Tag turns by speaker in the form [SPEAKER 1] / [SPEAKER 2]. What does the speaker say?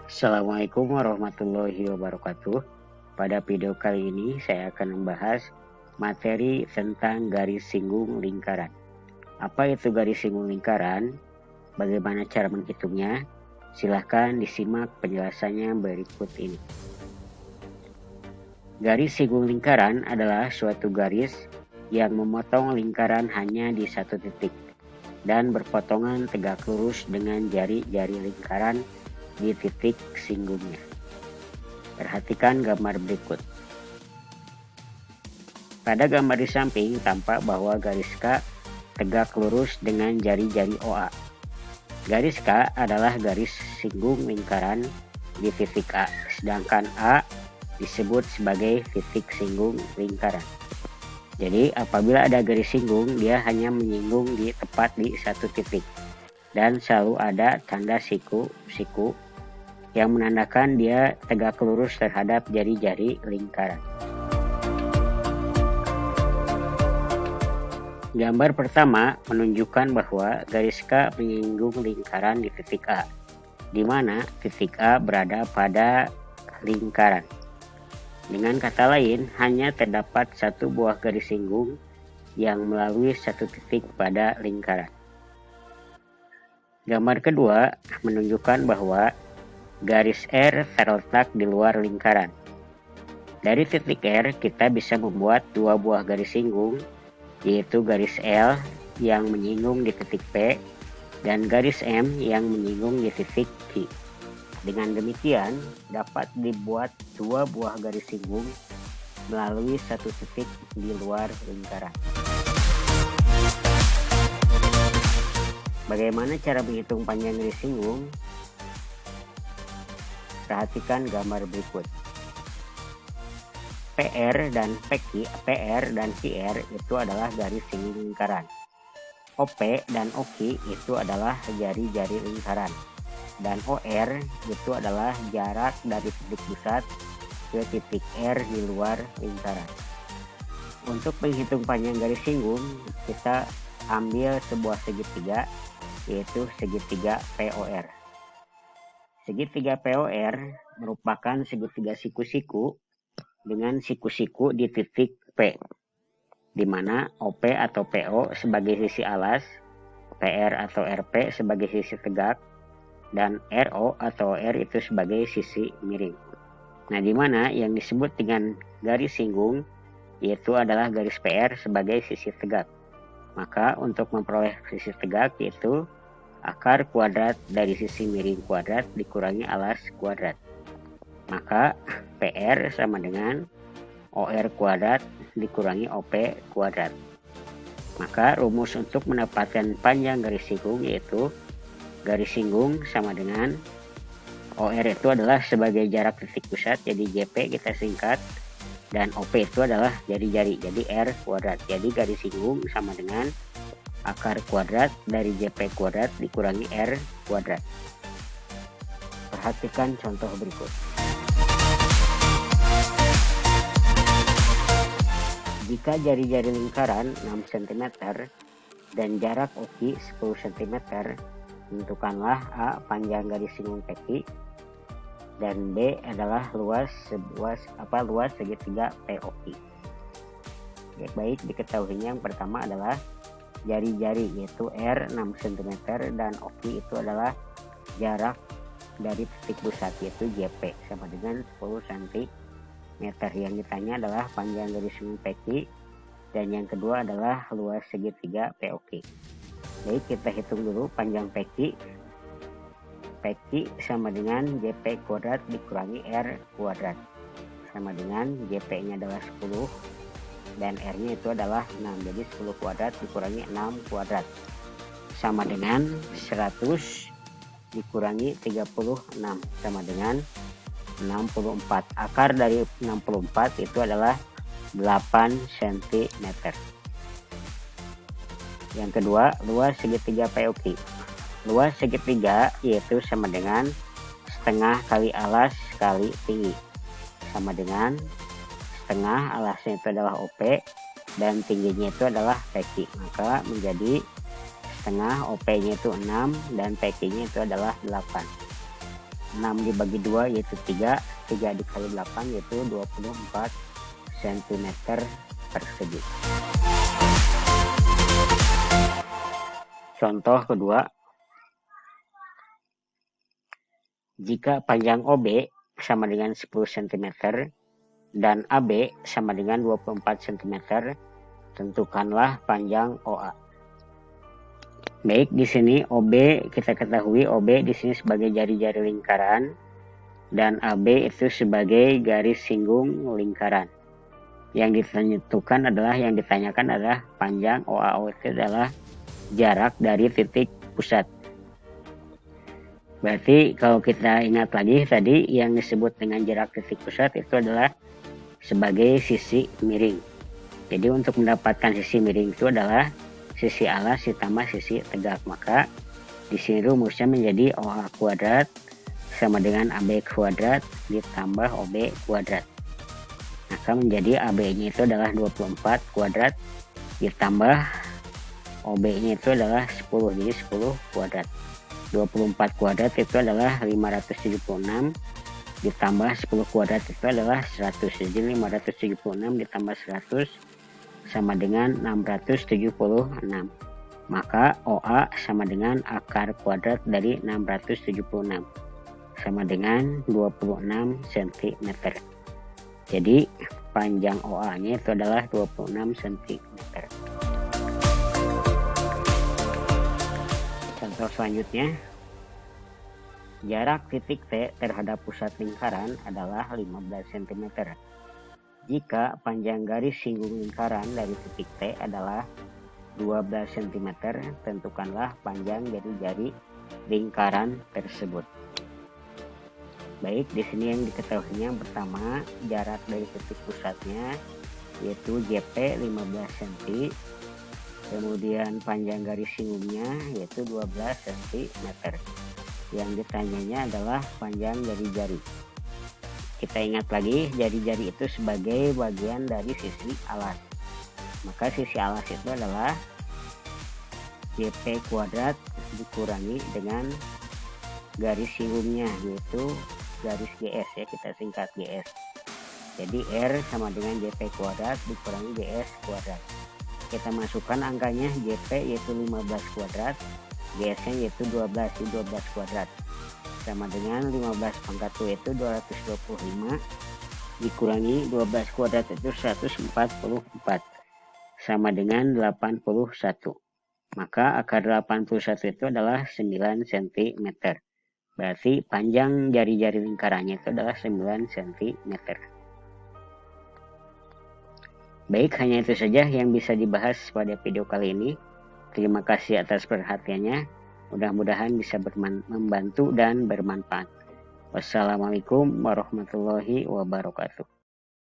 [SPEAKER 1] Assalamualaikum warahmatullahi wabarakatuh. Pada video kali ini saya akan membahas materi tentang garis singgung lingkaran. Apa itu garis singgung lingkaran? Bagaimana cara menghitungnya? Silahkan disimak penjelasannya berikut ini. Garis singgung lingkaran adalah suatu garis yang memotong lingkaran hanya di satu titik dan berpotongan tegak lurus dengan jari-jari lingkaran di titik singgungnya. Perhatikan gambar berikut. Pada gambar di samping tampak bahwa garis K tegak lurus dengan jari-jari OA. Garis K adalah garis singgung lingkaran di titik A, sedangkan A disebut sebagai titik singgung lingkaran. Jadi apabila ada garis singgung, dia hanya menyinggung tepat di satu titik dan selalu ada tanda siku yang menandakan dia tegak lurus terhadap jari-jari lingkaran. Gambar pertama menunjukkan bahwa garis K menyinggung lingkaran di titik A, di mana titik A berada pada lingkaran. Dengan kata lain, hanya terdapat satu buah garis singgung yang melalui satu titik pada lingkaran. Gambar kedua menunjukkan bahwa garis R terletak di luar lingkaran. Dari titik R kita bisa membuat dua buah garis singgung, yaitu garis L yang menyinggung di titik P dan garis M yang menyinggung di titik Q. Dengan demikian dapat dibuat dua buah garis singgung melalui satu titik di luar lingkaran. Bagaimana cara menghitung panjang garis singgung? Perhatikan gambar berikut. PR dan QR itu adalah garis singgung lingkaran. OP dan OQ itu adalah jari-jari lingkaran. Dan OR itu adalah jarak dari titik pusat ke titik R di luar lingkaran. Untuk menghitung panjang garis singgung, kita ambil sebuah segitiga, yaitu segitiga POR. Segitiga POR merupakan segitiga siku-siku dengan siku-siku di titik P, di mana OP atau PO sebagai sisi alas, PR atau RP sebagai sisi tegak, dan RO atau R itu sebagai sisi miring. Nah, di mana yang disebut dengan garis singgung yaitu adalah garis PR sebagai sisi tegak. Maka untuk memperoleh sisi tegak yaitu akar kuadrat dari sisi miring kuadrat dikurangi alas kuadrat. Maka PR sama dengan OR kuadrat dikurangi OP kuadrat. Maka rumus untuk mendapatkan panjang garis singgung yaitu garis singgung sama dengan OR itu adalah sebagai jarak titik pusat, jadi JP kita singkat, dan OP itu adalah jari-jari, jadi R kuadrat. Jadi garis singgung sama dengan akar kuadrat dari JP kuadrat dikurangi R kuadrat. Perhatikan contoh berikut. Jika jari-jari lingkaran 6 cm dan jarak OQ 10 cm, tentukanlah A panjang garis singgung PQ dan B adalah luas segitiga POQ. Baik, diketahuinya yang pertama adalah jari-jari yaitu R 6 cm dan OQ itu adalah jarak dari titik pusat yaitu JP sama dengan 10 cm. Yang ditanya adalah panjang garis singgung PQ dan yang kedua adalah luas segitiga POQ. Baik, kita hitung dulu panjang PQ. PQ sama dengan JP kuadrat dikurangi R kuadrat sama dengan JP nya adalah 10 dan R nya itu adalah 6, jadi 10 kuadrat dikurangi 6 kuadrat sama dengan 100 dikurangi 36 sama dengan 64. Akar dari 64 itu adalah 8 cm. Yang kedua, luas segitiga POQ. Luas segitiga yaitu sama dengan setengah kali alas kali tinggi sama dengan setengah alasnya itu adalah OP dan tingginya itu adalah PQ. Maka menjadi setengah OP nya itu 6 dan PQ nya itu adalah 8. 6 dibagi 2 yaitu 3, 3 dikali 8 yaitu 24 cm persegi. Contoh kedua, jika panjang OB sama dengan 10 cm dan AB sama dengan 24 cm, tentukanlah panjang OA. Baik, di sini OB kita ketahui OB di sini sebagai jari-jari lingkaran dan AB itu sebagai garis singgung lingkaran. Yang ditanyakan adalah panjang OAO itu adalah jarak dari titik pusat. Berarti kalau kita ingat lagi tadi yang disebut dengan jarak titik pusat itu adalah sebagai sisi miring. Jadi untuk mendapatkan sisi miring itu adalah sisi alas ditambah sisi tegak. Maka di sini rumusnya menjadi OA kuadrat sama dengan AB kuadrat ditambah OB kuadrat. Maka menjadi AB-nya itu adalah 24 kuadrat ditambah OB-nya itu adalah 10, jadi 10 kuadrat. 24 kuadrat itu adalah 576 ditambah 10 kuadrat itu adalah 100. Jadi 576 ditambah 100 sama dengan 676. Maka OA sama dengan akar kuadrat dari 676 sama dengan 26 cm. Jadi panjang OA-nya itu adalah 26 cm. Contoh selanjutnya, jarak titik T terhadap pusat lingkaran adalah 15 cm. Jika panjang garis singgung lingkaran dari titik T adalah 12 cm, tentukanlah panjang dari jari lingkaran tersebut. Baik, di sini yang diketahuinya yang pertama, jarak dari titik pusatnya yaitu JP 15 cm. Kemudian panjang garis singgungnya yaitu 12 cm. Yang ditanyanya adalah panjang dari jari. Kita ingat lagi, jari-jari itu sebagai bagian dari sisi alas. Maka sisi alas itu adalah JP kuadrat dikurangi dengan garis singgungnya yaitu garis GS, ya kita singkat GS. Jadi R sama dengan JP kuadrat dikurangi GS kuadrat. Kita masukkan angkanya, JP yaitu 15 kuadrat, GS-nya yaitu 12 kuadrat. Sama dengan 15 pangkat 2 itu 225 dikurangi 12 kuadrat itu 144 sama dengan 81. Maka akar 81 itu adalah 9 cm. Berarti panjang jari-jari lingkarannya itu adalah 9 cm. Baik, hanya itu saja yang bisa dibahas pada video kali ini. Terima kasih atas perhatiannya. Mudah-mudahan bisa membantu dan bermanfaat. Wassalamualaikum warahmatullahi wabarakatuh.